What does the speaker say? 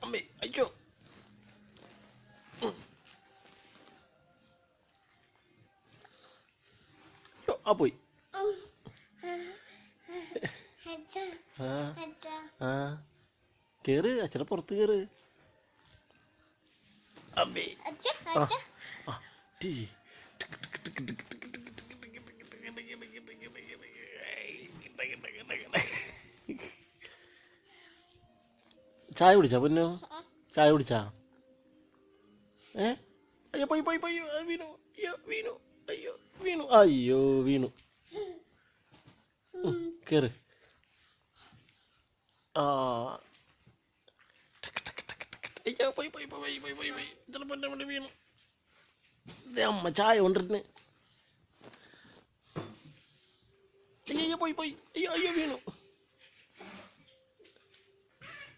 അമ്മേ അയ്യോ. ആ പോയി. ആ കേറ്, അച്ഛനെ പുറത്ത് കേറ്. അമ്മേ ചായ കുടിച്ചാ പൊന്നോ? ചായ കുടിച്ചാ? അയ്യോ പോയി പോയി പോയി. വീണു. അയ്യോ വീണു. അയ്യോ വീണു. അയ്യോ വീണു. കേറ്. ആ അയ്യോ പോയി പോയി പോയി പോയി പോയി പോയി. ചിലപ്പോൾ എൻ്റെ മണി വീണു. അമ്മ ചായ കൊണ്ടിരുന്ന്. അയ്യോ പോയി പോയി. അയ്യോ അയ്യോ വീണു.